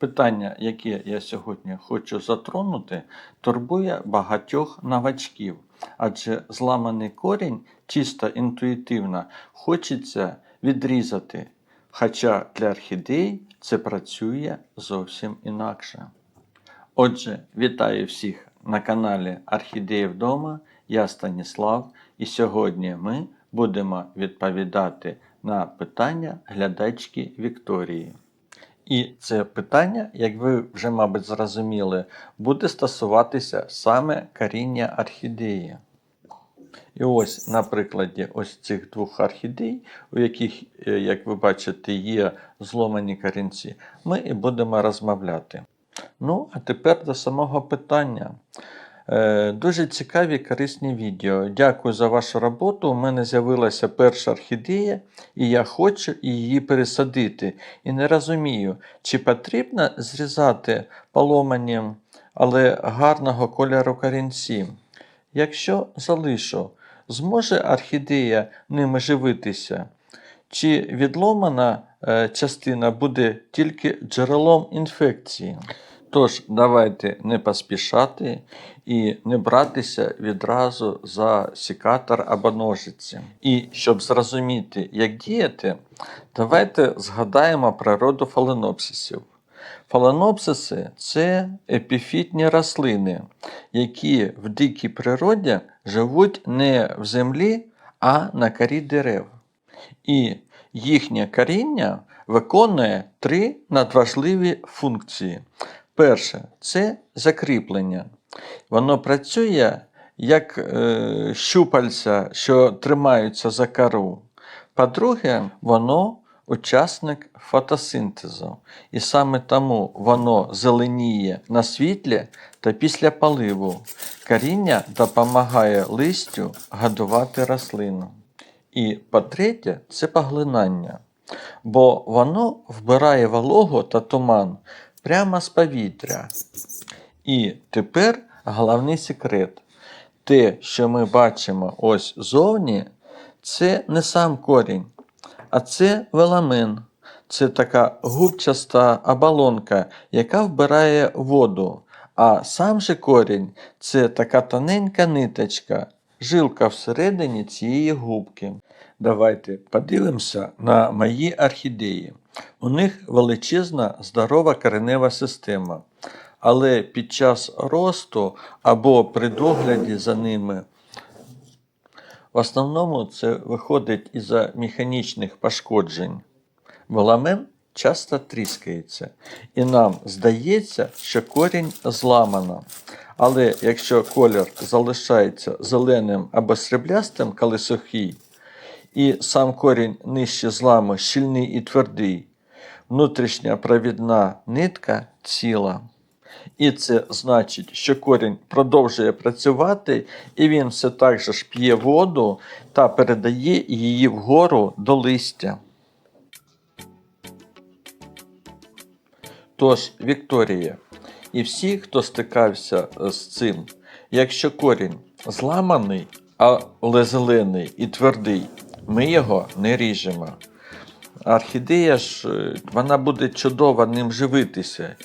Питання, яке я сьогодні хочу затронути, турбує багатьох новачків, адже зламаний корінь чисто інтуїтивно хочеться відрізати, хоча для орхідей це працює зовсім інакше. Отже, вітаю всіх на каналі Орхідеї вдома, я Станіслав, і сьогодні ми будемо відповідати на питання глядачки Вікторії. І це питання, як ви вже, мабуть, зрозуміли, буде стосуватися саме коріння орхідеї. І ось на прикладі ось цих двох орхідей, у яких, як ви бачите, є зломані корінці, ми і будемо розмовляти. Ну, а тепер до самого питання. Дуже цікаві, корисні відео. Дякую за вашу роботу. У мене з'явилася перша орхідея, і я хочу її пересадити. І не розумію, чи потрібно зрізати поломані, але гарного кольору корінці. Якщо залишу, зможе орхідея ними живитися? Чи відломана частина буде тільки джерелом інфекції? Тож, давайте не поспішати і не братися відразу за секатор або ножиці. І щоб зрозуміти, як діяти, давайте згадаємо природу фаленопсисів. Фаленопсиси – це епіфітні рослини, які в дикій природі живуть не в землі, а на корі дерев. І їхнє коріння виконує три надважливі функції. Перше – це закріплення. Воно працює як щупальця, що тримаються за кору. По-друге, воно учасник фотосинтезу. І саме тому воно зеленіє на світлі та після поливу. Коріння допомагає листю годувати рослину. І по-третє, це поглинання. Бо воно вбирає вологу та туман прямо з повітря. І тепер головний секрет. Те, що ми бачимо ось зовні, це не сам корінь, а це веламен. Це така губчаста оболонка, яка вбирає воду. А сам же корінь – це така тоненька ниточка, жилка всередині цієї губки. Давайте подивимося на мої орхідеї. У них величезна здорова коренева система. Але під час росту або при догляді за ними, в основному це виходить із-за механічних пошкоджень. Веламен часто тріскається. І нам здається, що корінь зламано. Але якщо колір залишається зеленим або сріблястим, коли сухий, і сам корінь нижче зламу щільний і твердий, внутрішня провідна нитка ціла. І це значить, що корінь продовжує працювати, і він все так же ж п'є воду та передає її вгору до листя. Тож, Вікторія, і всі, хто стикався з цим, якщо корінь зламаний, але зелений і твердий, ми його не ріжемо. Орхідея ж, вона буде чудово ним живитися,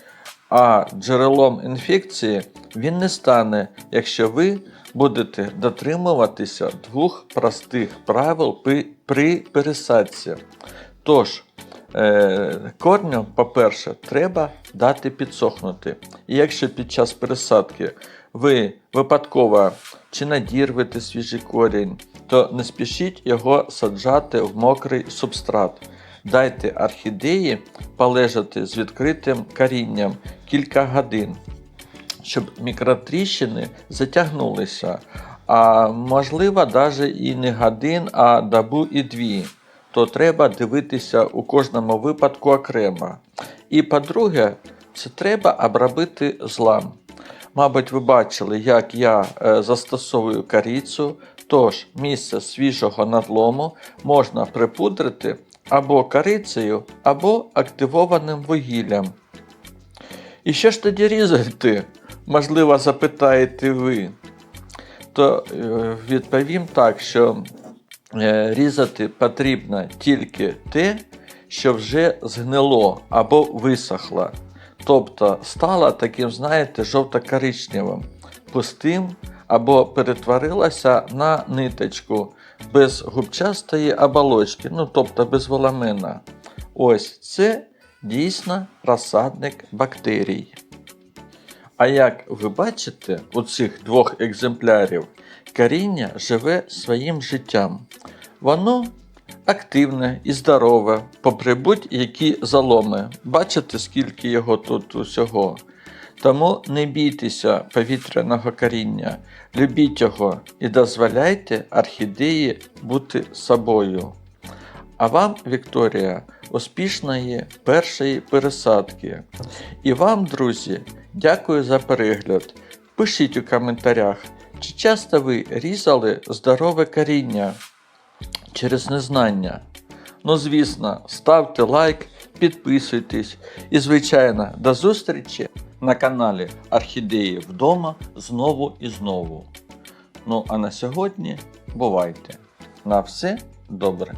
а джерелом інфекції він не стане, якщо ви будете дотримуватися двох простих правил при пересадці. Тож, корню, по-перше, треба дати підсохнути. І якщо під час пересадки ви випадково чи надірвете свіжий корінь, то не спішіть його саджати в мокрий субстрат. Дайте орхідеї полежати з відкритим корінням кілька годин, щоб мікротріщини затягнулися, а можливо навіть і не годин, а добу і дві. То треба дивитися у кожному випадку окремо. І по-друге, це треба обробити злам. Мабуть, ви бачили, як я застосовую корицю, тож місце свіжого надлому можна припудрити або корицею, або активованим вугіллям. І що ж тоді різати? Можливо, запитаєте ви. То відповім так, що різати потрібно тільки те, що вже згнило або висохло. Тобто стала таким, знаєте, жовто-коричневим, пустим або перетворилася на ниточку без губчастої оболочки, тобто без воламена. Ось це дійсно розсадник бактерій. А як ви бачите, у цих двох екземплярів коріння живе своїм життям. Воно активне і здорове, попри будь-які заломи. Бачите, скільки його тут усього. Тому не бійтеся повітряного коріння, любіть його і дозволяйте орхідеї бути собою. А вам, Вікторія, успішної першої пересадки. І вам, друзі, дякую за перегляд. Пишіть у коментарях, чи часто ви різали здорове коріння через незнання. Звісно, ставте лайк, підписуйтесь і, звичайно, до зустрічі на каналі Орхідеї вдома знову і знову. А на сьогодні бувайте. На все добре.